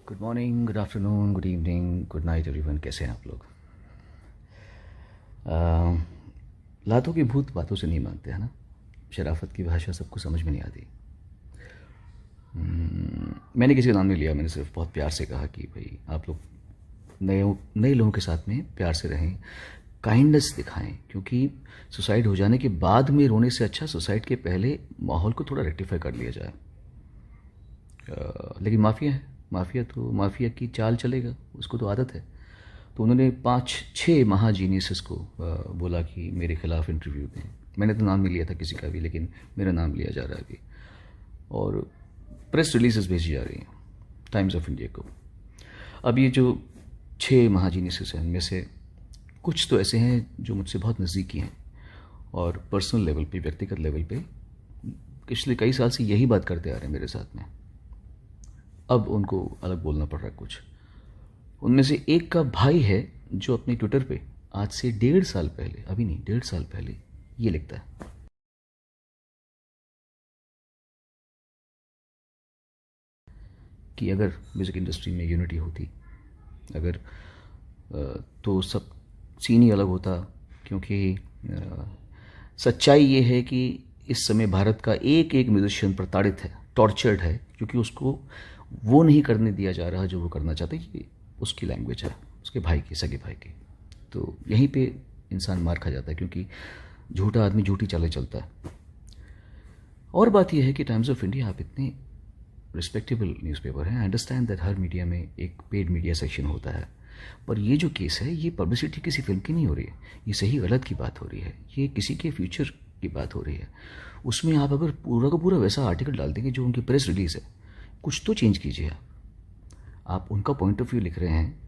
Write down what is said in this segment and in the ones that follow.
Good morning, good afternoon, good evening, good night everyone. कैसे हैं आप लोग? लातों के भूत बातों से नहीं मानते, है ना। शराफत की भाषा सबको समझ में नहीं आती। मैंने किसी का नाम नहीं लिया, मैंने सिर्फ बहुत प्यार से कहा कि भाई आप लोग नए नए लोगों के साथ में प्यार से रहें, काइंडनेस दिखाएं, क्योंकि सुसाइड हो जाने के बाद में रोने से अच्छा सुसाइड के पहले माहौल को थोड़ा रेक्टिफाई कर लिया जाए। लेकिन माफिया है, माफिया की चाल चलेगा, उसको तो आदत है। तो उन्होंने 5-6 महाजीनियसेस को बोला कि मेरे खिलाफ इंटरव्यू दें। मैंने तो नाम नहीं लिया था किसी का भी, लेकिन मेरा नाम लिया जा रहा है अभी, और प्रेस रिलीजेस भेजी जा रही हैं टाइम्स ऑफ इंडिया को। अब ये जो 6 महाजीनियसेस हैं, इनमें से कुछ तो ऐसे हैं जो मुझसे बहुत नज़दीकी हैं और पर्सनल लेवल पे, व्यक्तिगत लेवल पे पिछले कई साल से यही बात करते आ रहे हैं मेरे साथ में। अब उनको अलग बोलना पड़ रहा है कुछ। उनमें से एक का भाई है जो अपने ट्विटर पे आज से 1.5 साल पहले, अभी नहीं 1.5 साल पहले, ये लिखता है कि अगर म्यूज़िक इंडस्ट्री में यूनिटी होती, अगर तो सब सीन ही अलग होता। क्योंकि सच्चाई ये है कि इस समय भारत का एक एक म्यूजिशियन प्रताड़ित है, टॉर्चर्ड है, क्योंकि उसको वो नहीं करने दिया जा रहा जो वो करना चाहता है। कि उसकी लैंग्वेज है, उसके भाई की, सगे भाई की। तो यहीं पे इंसान मार खा जाता है, क्योंकि झूठा आदमी झूठी चालें चलता है। और बात यह है कि टाइम्स ऑफ इंडिया आप इतने रिस्पेक्टेबल न्यूज़पेपर हैं, I understand that her media में एक पेड मीडिया सेक्शन होता है, पर ये जो केस है ये पब्लिसिटी किसी फिल्म की नहीं हो रही है, ये सही गलत की बात हो रही है, ये किसी के फ्यूचर की बात हो रही है। उसमें आप अगर पूरा का पूरा वैसा आर्टिकल डाल देंगे जो उनकी प्रेस रिलीज़ है, कुछ तो चेंज कीजिए। आप उनका पॉइंट ऑफ व्यू लिख रहे हैं,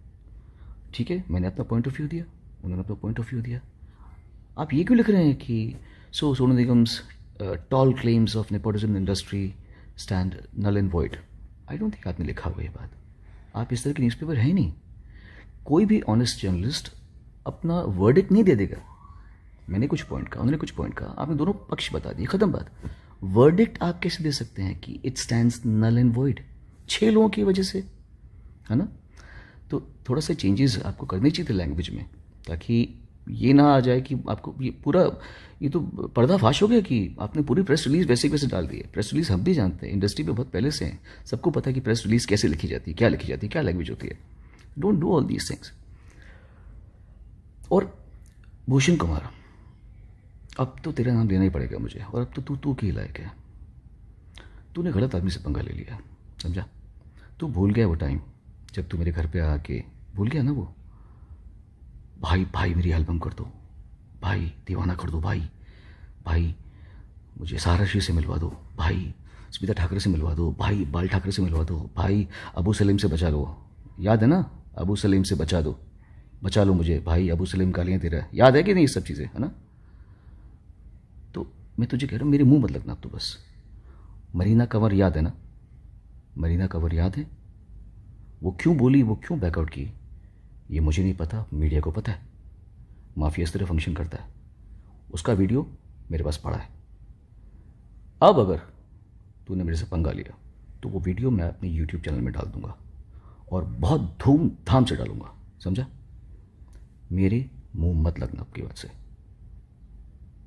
ठीक है, मैंने अपना पॉइंट ऑफ व्यू दिया, उन्होंने अपना पॉइंट ऑफ व्यू दिया। आप ये क्यों लिख रहे हैं कि Sonu Nigam's tall claims of nepotism industry stand null and void? I don't think आपने लिखा हुआ ये बात। आप इस तरह के न्यूज़पेपर है ही नहीं। कोई भी ऑनेस्ट जर्नलिस्ट अपना वर्डिक्ट नहीं दे देगा। मैंने कुछ पॉइंट कहा, उन्होंने कुछ पॉइंट कहा, आपने दोनों पक्ष बता दिए, खत्म बात। वर्डिक्ट आप कैसे दे सकते हैं कि it stands null and void 6 लोगों की वजह से, है ना। तो थोड़ा सा चेंजेस आपको करनी चाहिए थे लैंग्वेज में, ताकि ये ना आ जाए कि आपको ये तो पर्दाफाश हो गया कि आपने पूरी प्रेस रिलीज वैसे वैसे डाल दी है। प्रेस रिलीज हम भी जानते हैं, इंडस्ट्री में बहुत पहले से हैं, सबको पता है कि प्रेस रिलीज कैसे लिखी जाती है, क्या लिखी जाती है, क्या लैंग्वेज होती है। Don't do all these things. और भूषण कुमार, अब तो तेरा नाम लेना ही पड़ेगा मुझे, और अब तो तू की लायक है। तूने गलत आदमी से पंगा ले लिया, समझा। तू भूल गया वो टाइम जब तू मेरे घर पे आके, भूल गया ना वो, भाई भाई मेरी एल्बम कर दो, भाई दीवाना कर दो, भाई भाई मुझे सारा शी से मिलवा दो, भाई स्मिता ठाकरे से मिलवा दो, भाई बाल ठाकरे से मिलवा दो, भाई अबू सलीम से बचा लो। याद है ना, अबू सलीम से बचा दो, बचा लो मुझे भाई, अबू सलीम गालियाँ दे रहा है, याद है कि नहीं ये सब चीज़ें, है ना। तो मैं तुझे कह रहा हूँ, मेरे मुंह मत लगना अब तो बस। मरीना कंवर याद है ना, मरीना कंवर याद है, वो क्यों बोली, वो क्यों बैकआउट की, ये मुझे नहीं पता, मीडिया को पता है। माफिया इस तरह फंक्शन करता है, उसका वीडियो मेरे पास पड़ा है। अब अगर तूने मेरे से पंगा लिया तो वो वीडियो मैं अपने यूट्यूब चैनल में डाल दूंगा, और बहुत धूमधाम से डालूंगा, समझा। मेरे मुंह मत लगना आपकी बात से।